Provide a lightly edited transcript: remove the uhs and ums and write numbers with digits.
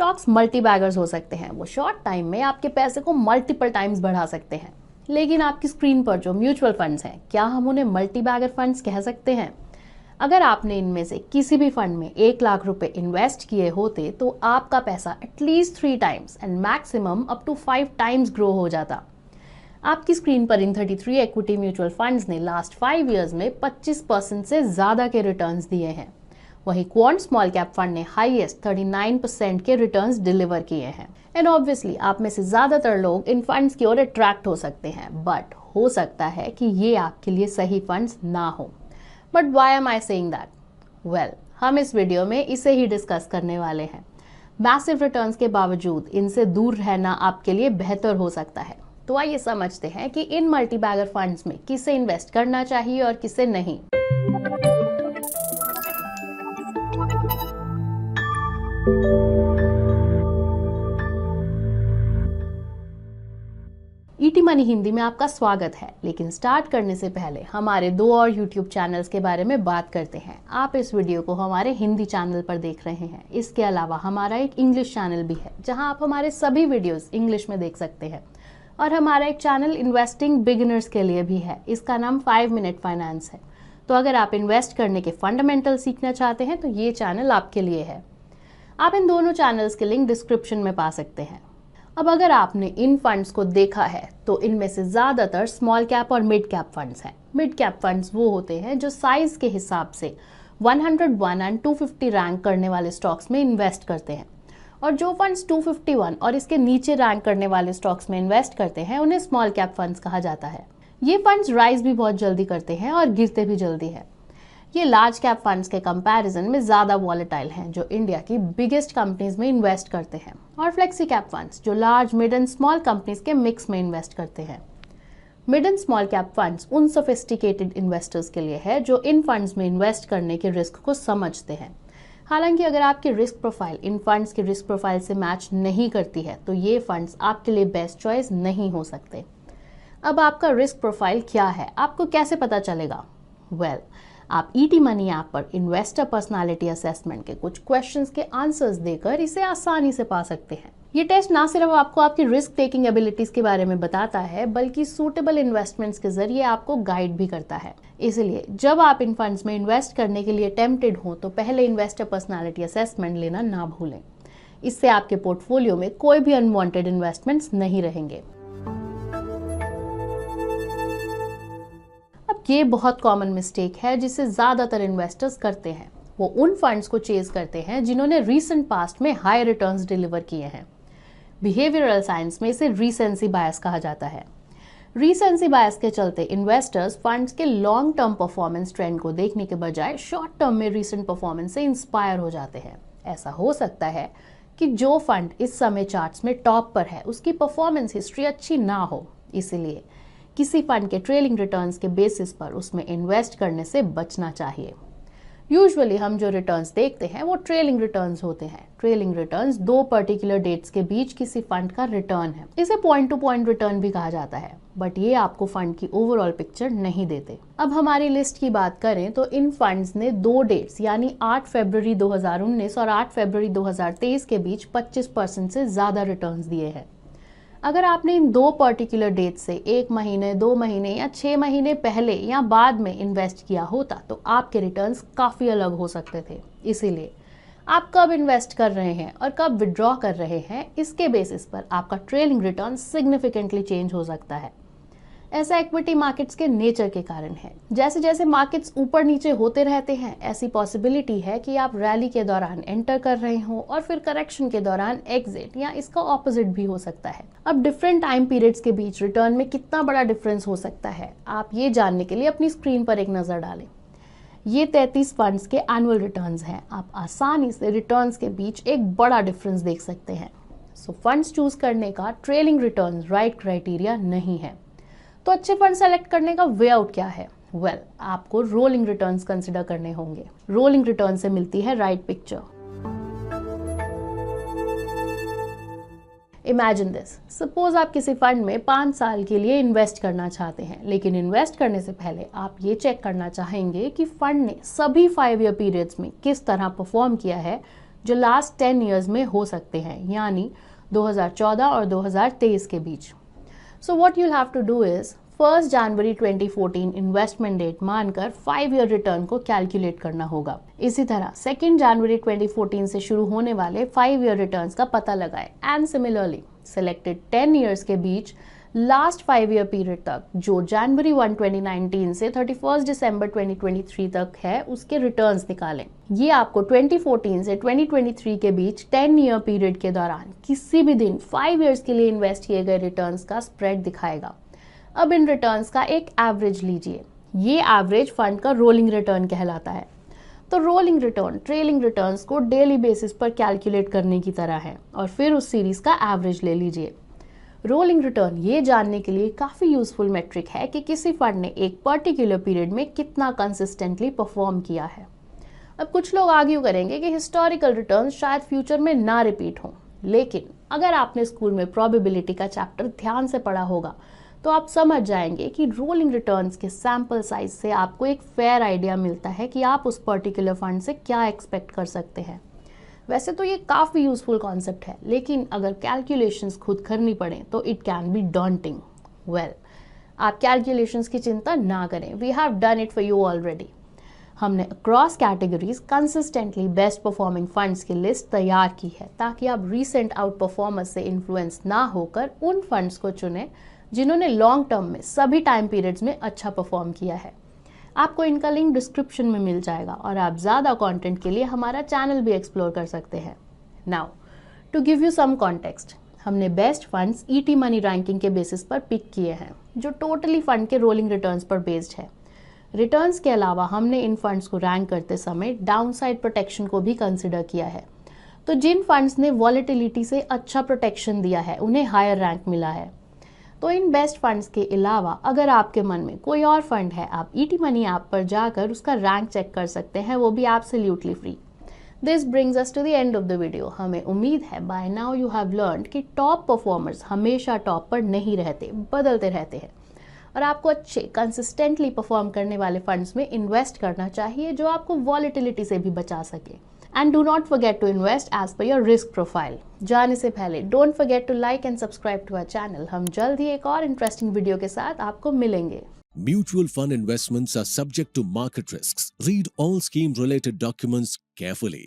Stocks multi beggars हो सकते हैं, वो शॉर्ट टाइम में आपके पैसे को मल्टीपल टाइम्स बढ़ा सकते हैं। लेकिन आपकी स्क्रीन पर जो म्यूचुअल फंड्स हैं, क्या हम उन्हें मल्टी बैगर फंड्स कह सकते हैं? अगर आपने इनमें से किसी भी फंड में 1 लाख रुपए इन्वेस्ट किए होते तो आपका पैसा at least 3 times and maximum up to 5 times grow हो जाता। आपकी स्क्रीन पर इन 33 इक्विटी म्यूचुअल फंड्स ने लास्ट 5 इयर्स में 25% से ज्यादा के रिटर्न्स दिए हैं। वहीं क्वांट स्मॉल कैप फंड ने हाईएस्ट 39% के रिटर्न्स डिलीवर किए हैं। एंड ऑब्वियसली आप में से ज्यादातर लोग इन फंड्स की ओर अट्रैक्ट हो सकते हैं, बट हो सकता है कि ये आपके लिए सही फंड्स ना हो। But why am I saying that? Well, हम इस वीडियो में इसे ही डिस्कस करने वाले हैं। मैसिव रिटर्न्स के बावजूद इनसे दूर रहना आपके लिए बेहतर हो सकता है। तो आइए समझते हैं कि इन मल्टी बैगर फंड्स में किसे इन्वेस्ट करना चाहिए और किसे नहीं। ईटी मनी हिंदी में आपका स्वागत है। लेकिन स्टार्ट करने से पहले हमारे 2 और यूट्यूब चैनल्स के बारे में बात करते हैं। आप इस वीडियो को हमारे हिंदी चैनल पर देख रहे हैं। इसके अलावा हमारा एक इंग्लिश चैनल भी है, जहां आप हमारे सभी वीडियोस इंग्लिश में देख सकते हैं। और हमारा एक चैनल इन्वेस्टिंग बिगिनर्स के लिए भी है, इसका नाम 5 मिनट फाइनेंस है। तो अगर आप इन्वेस्ट करने के फंडामेंटल सीखना चाहते हैं तो ये चैनल आपके लिए है। आप इन दोनों चैनल्स के लिंक डिस्क्रिप्शन में पा सकते हैं। अब अगर आपने इन फंड्स को देखा है तो इनमें से ज्यादातर स्मॉल कैप और मिड कैप फंड्स हैं। मिड कैप फंड्स वो होते हैं जो साइज के हिसाब से 101 एंड 250 रैंक करने वाले स्टॉक्स में इन्वेस्ट करते हैं। और जो फंड्स 251 और इसके नीचे रैंक करने वाले स्टॉक्स में इन्वेस्ट करते हैं उन्हें स्मॉल कैप फंड्स कहा जाता है। ये फंड्स राइज भी बहुत जल्दी करते हैं और गिरते भी जल्दी है। ये लार्ज कैप फंड्स के कंपैरिजन में ज्यादा वॉलेटाइल हैं, जो इंडिया की बिगेस्ट कंपनीज में इन्वेस्ट करते हैं। और फ्लेक्सी कैप फंड्स जो large, mid and small companies के मिक्स में इन्वेस्ट करते हैं। Mid and small cap funds उन सोफिस्टिकेटेड इन्वेस्टर्स के लिए है जो इन फंड्स में इन्वेस्ट करने के रिस्क को समझते हैं। हालांकि अगर आपकी रिस्क प्रोफाइल इन फंड्स की रिस्क प्रोफाइल से मैच नहीं करती है तो ये फंड्स आपके लिए बेस्ट चॉइस नहीं हो सकते। अब आपका रिस्क प्रोफाइल क्या है, आपको कैसे पता चलेगा? वेल, आप ईटी मनी ऐप पर इन्वेस्टर पर्सनालिटी असेसमेंट के कुछ क्वेश्चंस के आंसर्स देकर इसे आसानी से पा सकते हैं। ये टेस्ट ना सिर्फ आपको आपकी रिस्क टेकिंग एबिलिटीज के बारे में बताता है, बल्कि सूटेबल इन्वेस्टमेंट्स के जरिए आपको गाइड भी करता है। इसलिए जब आप इन फंड्स में इन्वेस्ट करने के लिए टेम्प्टेड हो तो पहले इन्वेस्टर पर्सनालिटी असेसमेंट लेना ना भूलें। इससे आपके पोर्टफोलियो में कोई भी अनवांटेड इन्वेस्टमेंट्स नहीं रहेंगे। अब ये बहुत कॉमन मिस्टेक है जिसे ज्यादातर इन्वेस्टर्स करते हैं। वो उन फंड्स को चेज करते हैं जिन्होंने रीसेंट पास्ट में हाई रिटर्न्स डिलीवर किए हैं। बिहेवियरल साइंस में इसे रीसेंसी बायस कहा जाता है। रीसेंसी बायस के चलते इन्वेस्टर्स फंड्स के लॉन्ग टर्म परफॉर्मेंस ट्रेंड को देखने के बजाय शॉर्ट टर्म में रीसेंट परफॉर्मेंस से इंस्पायर हो जाते हैं। ऐसा हो सकता है कि जो फंड इस समय चार्ट्स में टॉप पर है उसकी परफॉर्मेंस हिस्ट्री अच्छी ना हो, इसीलिए किसी फंड के ट्रेलिंग रिटर्न्स के बेसिस पर उसमें इन्वेस्ट करने से बचना चाहिए। यूजुअली हम जो रिटर्न्स देखते हैं वो ट्रेलिंग रिटर्न्स होते हैं। ट्रेलिंग रिटर्न्स 2 पर्टिकुलर डेट्स के बीच किसी फंड का रिटर्न है। इसे पॉइंट टू पॉइंट रिटर्न भी कहा जाता है, बट ये आपको फंड की ओवरऑल पिक्चर नहीं देते। अब हमारी लिस्ट की बात करें तो इन फंड्स ने 2 डेट्स यानी 8 फरवरी 2019 और 8 फरवरी 2023 के बीच 25% से ज्यादा रिटर्न्स दिए हैं। अगर आपने इन 2 पर्टिकुलर डेट से 1 महीने, 2 महीने या 6 महीने पहले या बाद में इन्वेस्ट किया होता तो आपके रिटर्न्स काफ़ी अलग हो सकते थे। इसीलिए आप कब इन्वेस्ट कर रहे हैं और कब विड्रॉ कर रहे हैं, इसके बेसिस पर आपका ट्रेलिंग रिटर्न सिग्निफिकेंटली चेंज हो सकता है। ऐसा इक्विटी मार्केट्स के नेचर के कारण है। जैसे जैसे मार्केट्स ऊपर नीचे होते रहते हैं, ऐसी पॉसिबिलिटी है कि आप रैली के दौरान एंटर कर रहे हो और फिर करेक्शन के दौरान एग्जिट या इसका ऑपोजिट भी हो सकता है। अब डिफरेंट टाइम पीरियड्स के बीच रिटर्न में कितना बड़ा डिफरेंस हो सकता है, आप ये जानने के लिए अपनी स्क्रीन पर एक नजर डालें। ये 33 फंड्स के एनुअल रिटर्न्स हैं। आप आसानी से रिटर्न्स के बीच एक बड़ा डिफरेंस देख सकते हैं। सो फंड्स चूज करने का ट्रेलिंग रिटर्न्स राइट क्राइटेरिया नहीं है। तो अच्छे फंड सेलेक्ट करने का वे आउट क्या है? वेल, आपको रोलिंग रिटर्न्स कंसिडर करने होंगे। रोलिंग रिटर्न से मिलती है right picture. Imagine this, suppose आप किसी फंड में 5 साल के लिए इन्वेस्ट करना चाहते हैं, लेकिन इन्वेस्ट करने से पहले आप ये चेक करना चाहेंगे कि फंड ने सभी 5 ईयर पीरियड्स में किस तरह परफॉर्म किया है जो लास्ट 10 ईयर्स में हो सकते हैं, यानी 2014 और 2023 के बीच। So what you'll have to do is 1 जनवरी 2014 इन्वेस्टमेंट डेट मानकर 5 ईयर रिटर्न को कैलकुलेट करना होगा। इसी तरह 2 जनवरी 2014 से शुरू होने वाले 5 ईयर रिटर्न्स का पता लगाएं एंड सिमिलरली सिलेक्टेड 10 ईयर्स के बीच लास्ट 5 ईयर पीरियड तक, जो जनवरी 1 2019 से 31 दिसंबर 2023 तक है, उसके रिटर्न्स निकालें। ये आपको 2014 से 2023 के बीच 10 ईयर पीरियड के दौरान किसी भी दिन 5 ईयर्स के लिए इन्वेस्ट किए गए रिटर्न्स का स्प्रेड दिखाएगा। अब इन रिटर्न्स का एक एवरेज लीजिए। ये एवरेज फंड का रोलिंग रिटर्न कहलाता है। तो रोलिंग रिटर्न ट्रेलिंग रिटर्न्स को डेली बेसिस पर कैलकुलेट करने की तरह है और फिर उस सीरीज का एवरेज ले लीजिए। रोलिंग रिटर्न ये जानने के लिए काफ़ी यूजफुल मेट्रिक है कि किसी फंड ने एक पर्टिकुलर पीरियड में कितना कंसिस्टेंटली परफॉर्म किया है। अब कुछ लोग आर्ग्यू करेंगे कि हिस्टोरिकल रिटर्न शायद फ्यूचर में ना रिपीट हो, लेकिन अगर आपने स्कूल में प्रोबेबिलिटी का चैप्टर ध्यान से पढ़ा होगा तो आप समझ जाएंगे कि रोलिंग रिटर्न्स के सैंपल साइज से आपको एक फेयर आइडिया मिलता है कि आप उस पर्टिकुलर फंड से क्या एक्सपेक्ट कर सकते हैं। वैसे तो ये काफ़ी यूजफुल कॉन्सेप्ट है, लेकिन अगर कैलकुलेशंस खुद करनी पड़े तो it can be daunting. Well, आप कैलकुलेशंस की चिंता ना करें, we have done it for you already. हमने across categories consistently best performing funds की लिस्ट तैयार की है ताकि आप रीसेंट आउट परफॉर्मेंस से इन्फ्लुएंस ना होकर उन फंड्स को चुनें जिन्होंने लॉन्ग टर्म में सभी टाइम पीरियड्स में अच्छा परफॉर्म किया है। आपको इनका लिंक डिस्क्रिप्शन में मिल जाएगा और आप ज़्यादा कंटेंट के लिए हमारा चैनल भी एक्सप्लोर कर सकते हैं। Now to give you some context, हमने best funds ET money ranking के बेसिस पर पिक किए हैं, जो टोटली फंड के रोलिंग रिटर्न्स पर बेस्ड है। रिटर्न्स के अलावा हमने इन फंड्स को रैंक करते समय डाउनसाइड प्रोटेक्शन को भी कंसिडर किया है। तो जिन फंड्स ने वॉलेटिलिटी से अच्छा प्रोटेक्शन दिया है उन्हें हायर रैंक मिला है। तो इन बेस्ट फंड्स के अलावा अगर आपके मन में कोई और फंड है, आप ईटी मनी ऐप पर जाकर उसका रैंक चेक कर सकते हैं, वो भी absolutely free. This brings us to the end of the video. हमें उम्मीद है by now you have learned कि टॉप परफॉर्मर्स हमेशा टॉप पर नहीं रहते, बदलते रहते हैं और आपको अच्छे कंसिस्टेंटली परफॉर्म करने वाले फंड्स में इन्वेस्ट करना चाहिए जो आपको वॉलेटिलिटी से भी बचा सके। And do not forget to invest as per your risk profile. जाने से पहले don't forget to like and subscribe to our channel. हम जल्द ही एक और इंटरेस्टिंग वीडियो के साथ आपको मिलेंगे। Mutual fund investments are subject to market risks. Read all scheme related documents carefully.